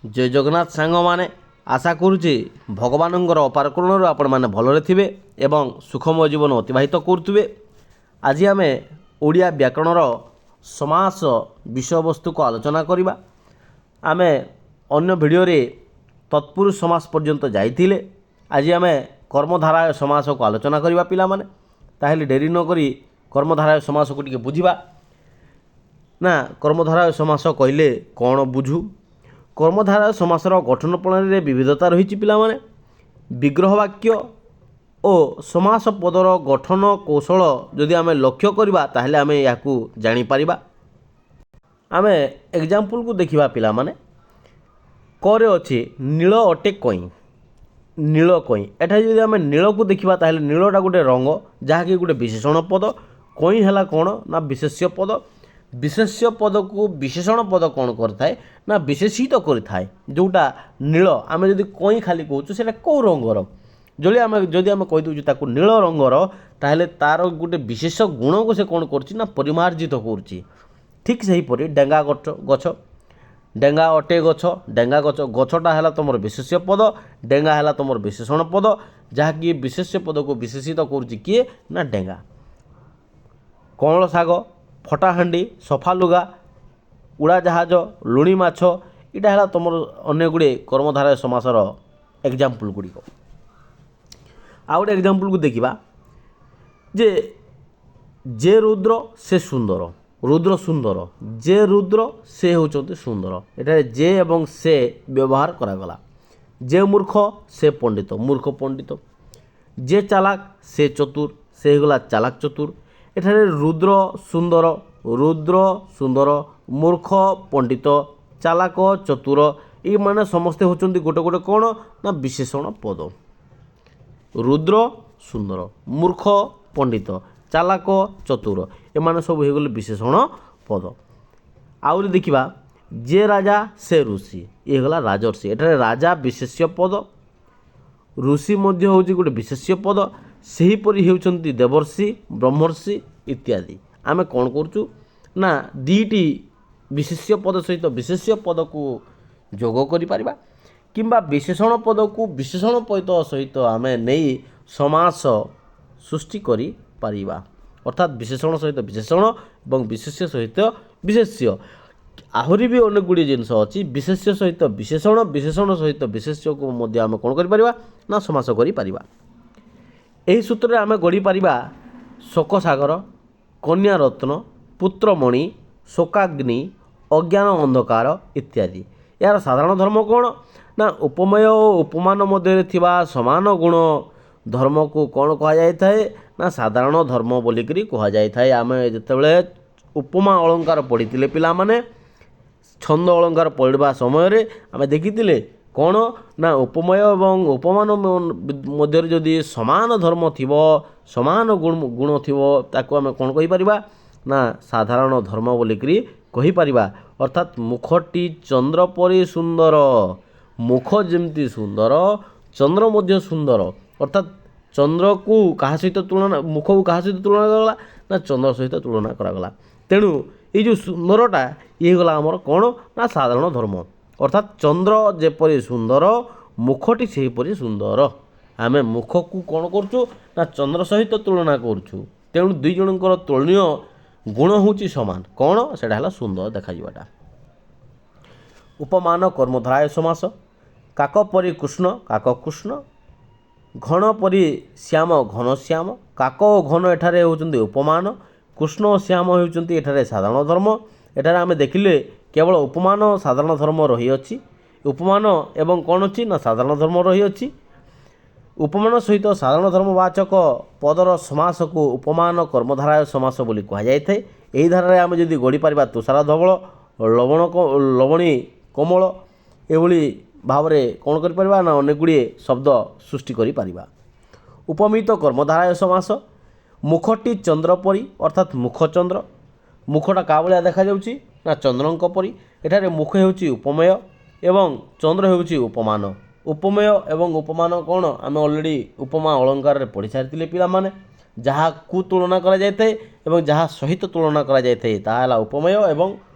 जय जगन्नाथ सांग माने आशा करुचे भगवानଙ୍କର अपार करुणाରୁ ଆପଣମାନେ ଭଲରେ ଥିବେ ଏବଂ ସୁଖମୟ ଜୀବନ ଅତିବାହିତ କରୁଥିବେ। ଆଜି ଆମେ ଓଡ଼ିଆ ବ୍ୟାକରଣର ସମାସ ବିଷୟବସ୍ତୁକୁ ଆଲୋଚନା କରିବା। ଆମେ ଅନ୍ୟ ଭିଡ଼ିଓରେ ତତ୍ପୁରୁଷ ସମାସ ପର୍ଯ୍ୟନ୍ତ ଯାଇଥିଲେ। ଆଜି ଆମେ କର୍ମଧାରାୟ ସମାସକୁ ଆଲୋଚନା କରିବା ପିଲାମାନେ। ତାହେଲେ ଡେରି ନ କରି କର୍ମଧାରାୟ ସମାସକୁ ଟିକେ ବୁଝିବା। ନା କର୍ମଧାରାୟ ସମାସ କହିଲେ କ'ଣ ବୁଝୁ? কর্মধারায় সমাসর গঠন প্রণালীরে বিবিধতা রয়েছে পিলামানে। বিগ্রহ বাক্য ও সমাস পদর গঠন কৌশল যদি আমি লক্ষ্য করিবা তাহলে আমি ইয়াকু জানিপারিবা। আমি এক্সাম্পলକୁ ଦେଖିବା ପିଲାମାନେ। করে ଅଛି নীଳ ଅଟେ କଇଁ, নীଳ କଇଁ। ଏଠାରେ ଯଦି ଆମେ ନୀଳକୁ ଦେଖିବା ତାହେଲେ ନୀଳଟା ଗୋଟେ ରଙ୍ଗ, ଯାହାକି ଗୋଟେ ବିଶେଷଣ ପଦ। କଇଁ ହେଲା କ'ଣ ନା ବିଶେଷ୍ୟ ପଦ। ବିଶେଷ୍ୟ ପଦକୁ ବିଶେଷଣ ପଦ କ'ଣ କରିଥାଏ ନା ବିଶେଷିତ କରିଥାଏ। ଯେଉଁଟା ନୀଳ, ଆମେ ଯଦି କଇଁ ଖାଲି କହୁଛୁ ସେଇଟା କେଉଁ ରଙ୍ଗର, ଯଦି ଆମେ କହିଦେଉଛୁ ତାକୁ ନୀଳ ରଙ୍ଗର, ତାହେଲେ ତା'ର ଗୋଟେ ବିଶେଷ ଗୁଣକୁ ସେ କ'ଣ କରୁଛି ନା ପରିମାର୍ଜିତ କରୁଛି। ଠିକ୍ ସେହିପରି ଡେଙ୍ଗା ଗଛ, ଡେଙ୍ଗା ଅଟେ ଗଛ, ଡେଙ୍ଗା ଗଛ, ଗଛଟା ହେଲା ତୁମର ବିଶେଷ୍ୟ ପଦ, ଡେଙ୍ଗା ହେଲା ତୁମର ବିଶେଷଣ ପଦ, ଯାହାକି ବିଶେଷ୍ୟ ପଦକୁ ବିଶେଷିତ କରୁଛି କିଏ ନା ଡେଙ୍ଗା। କଅଁଳ ଶାଗ, ଫଟାହାଣ୍ଡି, ସଫା ଲୁଗା, ଉଡ଼ାଜାହାଜ, ଲୁଣି ମାଛ, ଏଇଟା ହେଲା ତୁମର ଅନେକ ଗୁଡ଼ିଏ କର୍ମଧାରାୟ ସମାସର ଏକ୍ଜାମ୍ପଲ୍ ଗୁଡ଼ିକ। ଆଉ ଗୋଟେ ଏକ୍ଜାମ୍ପଲ୍କୁ ଦେଖିବା ଯେ ରୁଦ୍ର ସେ ସୁନ୍ଦର, ରୁଦ୍ର ସୁନ୍ଦର, ଯେ ରୁଦ୍ର ସେ ହେଉଛନ୍ତି ସୁନ୍ଦର। ଏଠାରେ ଯେ ଏବଂ ସେ ବ୍ୟବହାର କରାଗଲା। ଯେ ମୂର୍ଖ ସେ ପଣ୍ଡିତ, ମୂର୍ଖ ପଣ୍ଡିତ। ଯେ ଚାଲାକ ସେ ଚତୁର, ସେ ହେଇଗଲା ଚାଲାକ ଚତୁର। ଏଠାରେ ରୁଦ୍ର ସୁନ୍ଦର, ରୁଦ୍ର ସୁନ୍ଦର, ମୂର୍ଖ ପଣ୍ଡିତ, ଚାଲାକ ଚତୁର, ଏଇମାନେ ସମସ୍ତେ ହେଉଛନ୍ତି ଗୋଟେ ଗୋଟେ କ'ଣ ନା ବିଶେଷଣ ପଦ। ରୁଦ୍ର ସୁନ୍ଦର, ମୂର୍ଖ ପଣ୍ଡିତ, ଚାଲାକ ଚତୁର, ଏମାନେ ସବୁ ହେଇଗଲେ ବିଶେଷଣ ପଦ। ଆହୁରି ଦେଖିବା ଯେ ରାଜା ସେ ଋଷି, ଇଏ ହେଇଗଲା ରାଜର୍ଷି। ଏଠାରେ ରାଜା ବିଶେଷ୍ୟ ପଦ, ଋଷି ମଧ୍ୟ ହେଉଛି ଗୋଟେ ବିଶେଷ୍ୟ ପଦ। ସେହିପରି ହେଉଛନ୍ତି ଦେବର୍ଷି, ବ୍ରହ୍ମର୍ଷି ଇତ୍ୟାଦି। ଆମେ କ'ଣ କରୁଛୁ ନା ଦୁଇଟି ବିଶେଷ୍ୟ ପଦ ସହିତ ବିଶେଷ୍ୟ ପଦକୁ ଯୋଗ କରିପାରିବା, କିମ୍ବା ବିଶେଷଣ ପଦକୁ ବିଶେଷଣ ପଦ ସହିତ ଆମେ ନେଇ ସମାସ ସୃଷ୍ଟି କରିପାରିବା। ଅର୍ଥାତ୍ ବିଶେଷଣ ସହିତ ବିଶେଷଣ ଏବଂ ବିଶେଷ୍ୟ ସହିତ ବିଶେଷ୍ୟ। ଆହୁରି ବି ଅନେକ ଗୁଡ଼ିଏ ଜିନିଷ ଅଛି। ବିଶେଷ୍ୟ ସହିତ ବିଶେଷଣ, ବିଶେଷଣ ସହିତ ବିଶେଷ୍ୟକୁ ମଧ୍ୟ ଆମେ କ'ଣ କରିପାରିବା ନା ସମାସ କରିପାରିବା। ଏହି ସୂତ୍ରରେ ଆମେ ଗଢ଼ିପାରିବା ଶୋକସାଗର, କନ୍ୟାରତ୍ନ, ପୁତ୍ରମଣି, ଶୋକାଗ୍ନି, ଅଜ୍ଞାନ ଅନ୍ଧକାର ଇତ୍ୟାଦି। ଏହାର ସାଧାରଣ ଧର୍ମ କ'ଣ ନା ଉପମେୟ ଓ ଉପମାନ ମଧ୍ୟରେ ଥିବା ସମାନ ଗୁଣ ଧର୍ମକୁ କ'ଣ କୁହାଯାଇଥାଏ ନା ସାଧାରଣ ଧର୍ମ ବୋଲିକରି କୁହାଯାଇଥାଏ। ଆମେ ଯେତେବେଳେ ଉପମା ଅଳଙ୍କାର ପଢ଼ିଥିଲେ ପିଲାମାନେ, ଛନ୍ଦ ଅଳଙ୍କାର ପଢ଼ିବା ସମୟରେ ଆମେ ଦେଖିଥିଲେ କ'ଣ ନା ଉପମେୟ ଏବଂ ଉପମାନ ମଧ୍ୟରେ ଯଦି ସମାନ ଧର୍ମ ଥିବ, ସମାନ ଗୁଣ ଥିବ, ତାକୁ ଆମେ କ'ଣ କହିପାରିବା ନା ସାଧାରଣ ଧର୍ମ ବୋଲିକରି କହିପାରିବା। ଅର୍ଥାତ୍ ମୁଖଟି ଚନ୍ଦ୍ର ପରି ସୁନ୍ଦର, ମୁଖ ଯେମିତି ସୁନ୍ଦର ଚନ୍ଦ୍ର ମଧ୍ୟ ସୁନ୍ଦର। ଅର୍ଥାତ୍ ଚନ୍ଦ୍ରକୁ କାହା ସହିତ ତୁଳନା, ମୁଖକୁ କାହା ସହିତ ତୁଳନା କରାଗଲା ନା ଚନ୍ଦ୍ର ସହିତ ତୁଳନା କରାଗଲା। ତେଣୁ ଏଇ ଯେଉଁ ସୁନ୍ଦରଟା ଇଏ ହେଇଗଲା ଆମର କ'ଣ ନା ସାଧାରଣ ଧର୍ମ। ଅର୍ଥାତ୍ ଚନ୍ଦ୍ର ଯେପରି ସୁନ୍ଦର, ମୁଖଟି ସେହିପରି ସୁନ୍ଦର। ଆମେ ମୁଖକୁ କ'ଣ କରୁଛୁ ନା ଚନ୍ଦ୍ର ସହିତ ତୁଳନା କରୁଛୁ। ତେଣୁ ଦୁଇ ଜଣଙ୍କର ତୁଳନୀୟ ଗୁଣ ହେଉଛି ସମାନ। କ'ଣ ସେଇଟା ହେଲା ସୁନ୍ଦର ଦେଖାଯିବାଟା। ଉପମାନ କର୍ମଧାରାୟ ସମାସ। କାକ ପରି କୃଷ୍ଣ, କାକ କୃଷ୍ଣ। ଘନ ପରି ଶ୍ୟାମ, ଘନ ଶ୍ୟାମ। କାକ ଓ ଘନ ଏଠାରେ ହେଉଛନ୍ତି ଉପମାନ, କୃଷ୍ଣ ଓ ଶ୍ୟାମ ହେଉଛନ୍ତି ଏଠାରେ ସାଧାରଣ ଧର୍ମ। ଏଠାରେ ଆମେ ଦେଖିଲେ କେବଳ ଉପମାନ ସାଧାରଣ ଧର୍ମ ରହିଅଛି। ଉପମାନ ଏବଂ କ'ଣ ଅଛି ନା ସାଧାରଣ ଧର୍ମ ରହିଅଛି। ଉପମାନ ସହିତ ସାଧାରଣ ଧର୍ମବାଚକ ପଦର ସମାସକୁ ଉପମାନ କର୍ମଧାରାୟ ସମାସ ବୋଲି କୁହାଯାଇଥାଏ। ଏହି ଧାରାରେ ଆମେ ଯଦି ଗଢ଼ିପାରିବା ତୁଷାର ଧବଳ, ଲବଣୀ କୋମଳ, ଏଭଳି ଭାବରେ କ'ଣ କରିପାରିବା ନା ଅନେକ ଗୁଡ଼ିଏ ଶବ୍ଦ ସୃଷ୍ଟି କରିପାରିବା। ଉପମିତ କର୍ମଧାରାୟ ସମାସ। ମୁଖଟି ଚନ୍ଦ୍ର ପରି, ଅର୍ଥାତ୍ ମୁଖ ଚନ୍ଦ୍ର। ମୁଖଟା କାହା ଭଳିଆ ଦେଖାଯାଉଛି ନା ଚନ୍ଦ୍ରଙ୍କ ପରି। ଏଠାରେ ମୁଖ ହେଉଛି ଉପମେୟ ଏବଂ ଚନ୍ଦ୍ର ହେଉଛି ଉପମାନ। ଉପମେୟ ଏବଂ ଉପମାନ କ'ଣ ଆମେ ଅଲରେଡ଼ି ଉପମା ଅଳଙ୍କାରରେ ପଢ଼ି ସାରିଥିଲେ ପିଲାମାନେ। ଯାହାକୁ ତୁଳନା କରାଯାଇଥାଏ ଏବଂ ଯାହା ସହିତ ତୁଳନା କରାଯାଇଥାଏ ତାହା ହେଲା ଉପମେୟ ଏବଂ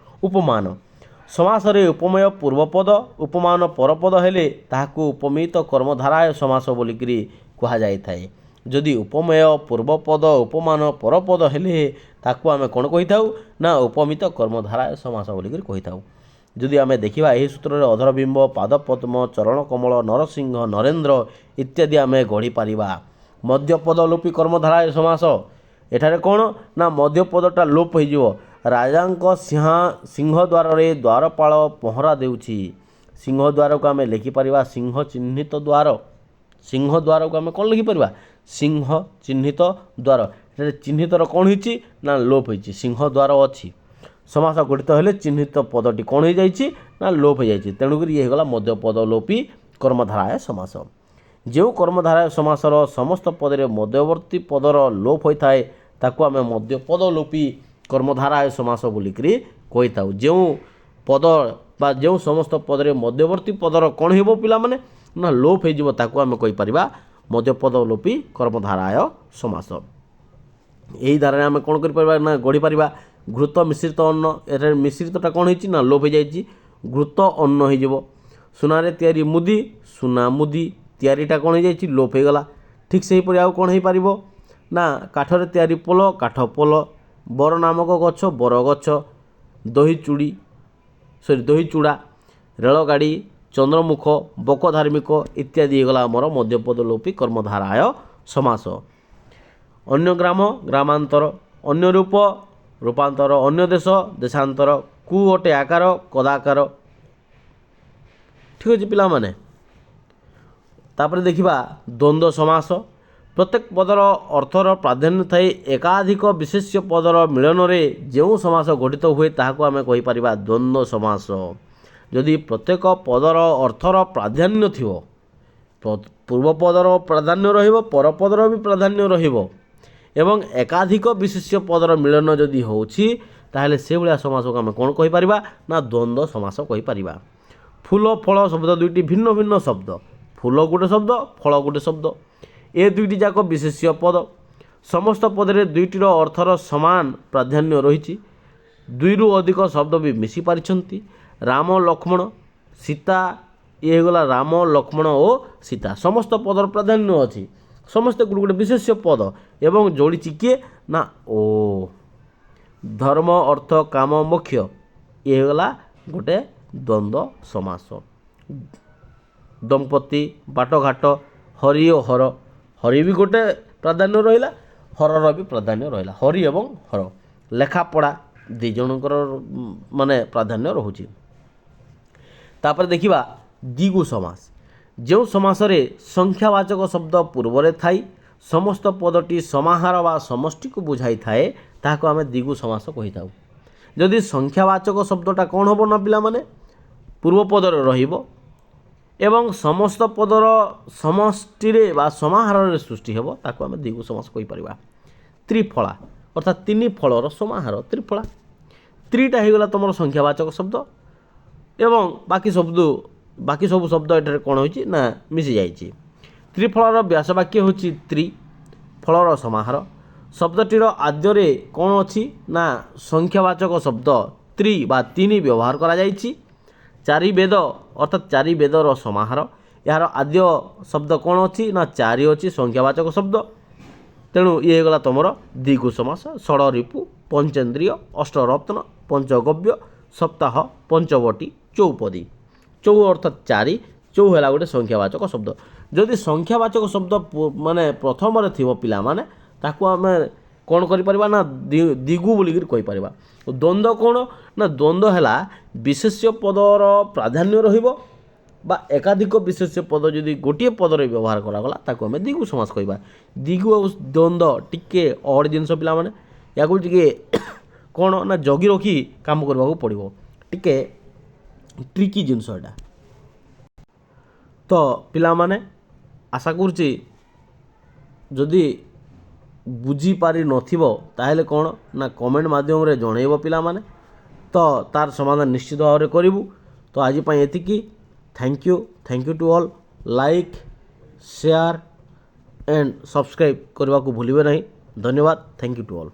ଉପମାନ। ସମାସରେ ଉପମେୟ ପୂର୍ବପଦ ଉପମାନ ପରପଦ ହେଲେ ତାହାକୁ ଉପମିତ କର୍ମଧାରାୟ ସମାସ ବୋଲିକିରି କୁହାଯାଇଥାଏ। ଯଦି ଉପମେୟ ପୂର୍ବପଦ ଉପମାନ ପରପଦ ହେଲେ ତାକୁ ଆମେ କ'ଣ କହିଥାଉ ନା ଉପମିତ କର୍ମଧାରାୟ ସମାସ ବୋଲିକିରି କହିଥାଉ। ଯଦି ଆମେ ଦେଖିବା ଏହି ସୂତ୍ରରେ ଅଧରବିମ୍ବ ପାଦପଦ୍ମ ଚରଣ କମଳ ନରସିଂହ ନରେନ୍ଦ୍ର ଇତ୍ୟାଦି ଆମେ ଗଢ଼ିପାରିବା। ମଧ୍ୟପଦ ଲୋପୀ କର୍ମଧାରାୟ ସମାସ ଏଠାରେ କ'ଣ ନା ମଧ୍ୟପଦଟା ଲୋପ ହୋଇଯିବ। ରାଜାଙ୍କ ସିଂହଦ୍ୱାରରେ ଦ୍ୱାରପାଳ ପହରା ଦେଉଛି। ସିଂହଦ୍ୱାରକୁ ଆମେ ଲେଖିପାରିବା ସିଂହ ଚିହ୍ନିତ ଦ୍ୱାର। ସିଂହଦ୍ୱାରକୁ ଆମେ କ'ଣ ଲେଖିପାରିବା ସିଂହ ଚିହ୍ନିତ ଦ୍ୱାର। ଏଠାରେ ଚିହ୍ନିତର କ'ଣ ହେଇଛି ନା ଲୋପ ହୋଇଛି। ସିଂହଦ୍ୱାର ଅଛି ସମାସ ଗଠିତ ହେଲେ ଚିହ୍ନିତ ପଦଟି କ'ଣ ହୋଇଯାଇଛି ନା ଲୋପ ହୋଇଯାଇଛି। ତେଣୁକରି ଇଏ ହୋଇଗଲା ମଧ୍ୟପଦ ଲୋପୀ କର୍ମଧାରାୟ ସମାସ। ଯେଉଁ କର୍ମଧାରାୟ ସମାସର ସମସ୍ତ ପଦରେ ମଧ୍ୟବର୍ତ୍ତୀ ପଦର ଲୋପ ହୋଇଥାଏ ତାକୁ ଆମେ ମଧ୍ୟପଦ ଲୋପୀ କର୍ମଧାରାୟ ସମାସ ବୋଲିକିରି କହିଥାଉ। ଯେଉଁ ପଦ ବା ଯେଉଁ ସମସ୍ତ ପଦରେ ମଧ୍ୟବର୍ତ୍ତୀ ପଦର କ'ଣ ହେବ ପିଲାମାନେ ନା ଲୋପ ହୋଇଯିବ ତାକୁ ଆମେ କହିପାରିବା ମଧ୍ୟପଦ ଲୋପୀ କର୍ମଧାରାୟ ସମାସ। ଏହି ଧାରାରେ ଆମେ କ'ଣ କରିପାରିବା ନା ଗଢ଼ିପାରିବା ଘୃତ ମିଶ୍ରିତ ଅନ୍ନ। ଏଠାରେ ମିଶ୍ରିତଟା କ'ଣ ହେଇଛି ନା ଲୋପ ହୋଇଯାଇଛି ଘୃତ ଅନ୍ନ ହୋଇଯିବ। ସୁନାରେ ତିଆରି ମୁଦି ସୁନା ମୁଦି ତିଆରିଟା କ'ଣ ହୋଇଯାଇଛି ଲୋପ ହୋଇଗଲା। ଠିକ୍ ସେହିପରି ଆଉ କ'ଣ ହୋଇପାରିବ ନା କାଠରେ ତିଆରି ପୋଲ କାଠ ପୋଲ ବର ନାମକ ଗଛ ବର ଗଛ ଦହି ଚୁଡ଼ା ରେଳଗାଡ଼ି ଚନ୍ଦ୍ରମୁଖ ବକ ଧାର୍ମିକ ଇତ୍ୟାଦି ହୋଇଗଲା ଆମର ମଧ୍ୟପଦ ଲୋପୀ କର୍ମଧାରାୟ ସମାସ। ଅନ୍ୟ ଗ୍ରାମ ଗ୍ରାମାନ୍ତର ଅନ୍ୟ ରୂପ ରୂପାନ୍ତର ଅନ୍ୟ ଦେଶ ଦେଶାନ୍ତର କୁ ଅଟେ ଆକାର କଦାକାର। ଠିକ୍ ଅଛି ପିଲାମାନେ। ତାପରେ ଦେଖିବା ଦ୍ୱନ୍ଦ୍ୱ ସମାସ। ପ୍ରତ୍ୟେକ ପଦର ଅର୍ଥର ପ୍ରାଧାନ୍ୟ ଥାଇ ଏକାଧିକ ବିଶେଷ୍ୟ ପଦର ମିଳନରେ ଯେଉଁ ସମାସ ଗଠିତ ହୁଏ ତାହାକୁ ଆମେ କହିପାରିବା ଦ୍ୱନ୍ଦ୍ୱ ସମାସ। ଯଦି ପ୍ରତ୍ୟେକ ପଦର ଅର୍ଥର ପ୍ରାଧାନ୍ୟ ଥିବ ପୂର୍ବ ପଦର ପ୍ରାଧାନ୍ୟ ରହିବ ପରପଦର ବି ପ୍ରାଧାନ୍ୟ ରହିବ ଏବଂ ଏକାଧିକ ବିଶେଷ୍ୟ ପଦର ମିଳନ ଯଦି ହେଉଛି ତାହେଲେ ସେଭଳିଆ ସମାସକୁ ଆମେ କ'ଣ କହିପାରିବା ନା ଦ୍ୱନ୍ଦ୍ୱ ସମାସ କହିପାରିବା। ଫୁଲ ଫଳ ଶବ୍ଦ ଦୁଇଟି ଭିନ୍ନ ଭିନ୍ନ ଶବ୍ଦ। ଫୁଲ ଗୋଟେ ଶବ୍ଦ ଫଳ ଗୋଟେ ଶବ୍ଦ। ଏ ଦୁଇଟି ଯାକ ବିଶେଷ୍ୟ ପଦ। ସମସ୍ତ ପଦରେ ଦୁଇଟିର ଅର୍ଥର ସମାନ ପ୍ରାଧାନ୍ୟ ରହିଛି। ଦୁଇରୁ ଅଧିକ ଶବ୍ଦ ବି ମିଶି ପାରିଛନ୍ତି। ରାମ ଲକ୍ଷ୍ମଣ ସୀତା ଇଏ ହୋଇଗଲା ରାମ ଲକ୍ଷ୍ମଣ ଓ ସୀତା। ସମସ୍ତ ପଦର ପ୍ରାଧାନ୍ୟ ଅଛି ସମସ୍ତେ ଗୋଟେ ଗୋଟେ ବିଶେଷ୍ୟ ପଦ ଏବଂ ଯୋଡ଼ିଛି କିଏ ନା ଓ ଧର୍ମ ଅର୍ଥ କାମ ମୋକ୍ଷ ଇଏ ହୋଇଗଲା ଗୋଟେ ଦ୍ୱନ୍ଦ୍ୱ ସମାସ। ଦମ୍ପତି ବାଟଘାଟ ହରି ଓ ହର ହରି ବି ଗୋଟେ ପ୍ରାଧାନ୍ୟ ରହିଲା ହରର ବି ପ୍ରାଧାନ୍ୟ ରହିଲା। ହରି ଏବଂ ହର ଲେଖାପଢ଼ା ଦୁଇ ଜଣଙ୍କର ମାନେ ପ୍ରାଧାନ୍ୟ ରହୁଛି। ତାପରେ ଦେଖିବା ଦ୍ୱିଗୁ ସମାସ। ଯେଉଁ ସମାସରେ ସଂଖ୍ୟାବାଚକ ଶବ୍ଦ ପୂର୍ବରେ ଥାଇ ସମସ୍ତ ପଦଟି ସମାହାର ବା ସମଷ୍ଟିକୁ ବୁଝାଇଥାଏ ତାହାକୁ ଆମେ ଦ୍ୱିଗୁ ସମାସ କହିଥାଉ। ଯଦି ସଂଖ୍ୟାବାଚକ ଶବ୍ଦଟା କ'ଣ ହେବ ନା ପିଲାମାନେ ପୂର୍ବ ପଦରେ ରହିବ ଏବଂ ସମସ୍ତ ପଦର ସମଷ୍ଟିରେ ବା ସମାହାରରେ ସୃଷ୍ଟି ହେବ ତାକୁ ଆମେ ଦ୍ୱିଗୁ ସମାସ କହିପାରିବା। ତ୍ରିଫଳା ଅର୍ଥାତ୍ ତିନି ଫଳର ସମାହାର ତ୍ରିଫଳା। ତ୍ରିଟା ହୋଇଗଲା ତୁମର ସଂଖ୍ୟାବାଚକ ଶବ୍ଦ ଏବଂ ବାକି ସବୁ ଶବ୍ଦ ଏଠାରେ କ'ଣ ହୋଇଛି ନା ମିଶିଯାଇଛି। ତ୍ରିଫଳର ବ୍ୟାସ ବାକ୍ୟ ହେଉଛି ତ୍ରି ଫଳର ସମାହାର। ଶବ୍ଦଟିର ଆଦ୍ୟରେ କ'ଣ ଅଛି ନା ସଂଖ୍ୟାବାଚକ ଶବ୍ଦ ତ୍ରି ବା ତିନି ବ୍ୟବହାର କରାଯାଇଛି। ଚାରି ବେଦ ଅର୍ଥାତ୍ ଚାରି ବେଦର ସମାହାର। ଏହାର ଆଦ୍ୟ ଶବ୍ଦ କ'ଣ ଅଛି ନା ଚାରି ଅଛି ସଂଖ୍ୟାବାଚକ ଶବ୍ଦ। ତେଣୁ ଇଏ ହୋଇଗଲା ତୁମର ଦ୍ୱିଗୁ ସମାସ। ଷଡ଼ରିପୁ ପଞ୍ଚେନ୍ଦ୍ରିୟ ଅଷ୍ଟରତ୍ନ ପଞ୍ଚଗବ୍ୟ ସପ୍ତାହ ପଞ୍ଚବଟୀ ଚୌପଦୀ। ଚଉ ଅର୍ଥାତ୍ ଚାରି ଚଉ ହେଲା ଗୋଟେ ସଂଖ୍ୟାବାଚକ ଶବ୍ଦ। ଯଦି ସଂଖ୍ୟାବାଚକ ଶବ୍ଦ ମାନେ ପ୍ରଥମରେ ଥିବ ପିଲାମାନେ ତାକୁ ଆମେ କ'ଣ କରିପାରିବା ନା ଦ୍ୱିଗୁ ବୋଲିକିରି କହିପାରିବା। ଦ୍ୱନ୍ଦ୍ୱ କ'ଣ ନା ଦ୍ୱନ୍ଦ୍ୱ ହେଲା ବିଶେଷ୍ୟ ପଦର ପ୍ରାଧାନ୍ୟ ରହିବ ବା ଏକାଧିକ ବିଶେଷ୍ୟ ପଦ ଯଦି ଗୋଟିଏ ପଦରେ ବ୍ୟବହାର କରାଗଲା ତାକୁ ଆମେ ଦ୍ୱିଗୁ ସମାସ କହିବା। ଦ୍ୱିଗୁ ଆଉ ଦ୍ୱନ୍ଦ୍ୱ ଟିକେ ଅଡ଼ ଜିନିଷ ପିଲାମାନେ ୟାକୁ ଟିକେ କ'ଣ ନା ଜଗି ରଖି କାମ କରିବାକୁ ପଡ଼ିବ। ଟିକେ ଟ୍ରିକି ଜିନିଷ ଏଇଟା। ତ ପିଲାମାନେ ଆଶା କରୁଛି ଯଦି ବୁଝିପାରି ନଥିବ ତାହେଲେ କ'ଣ ନା କମେଣ୍ଟ ମାଧ୍ୟମରେ ଜଣାଇବ ପିଲାମାନେ। ତ ତାର ସମାଧାନ ନିଶ୍ଚିତ ଭାବରେ କରିବୁ। ତ ଆଜି ପାଇଁ ଏତିକି। Thank you to all. Like share and subscribe କରିବାକୁ ଭୁଲିବେ ନାହିଁ। ଧନ୍ୟବାଦ। Thank you to all.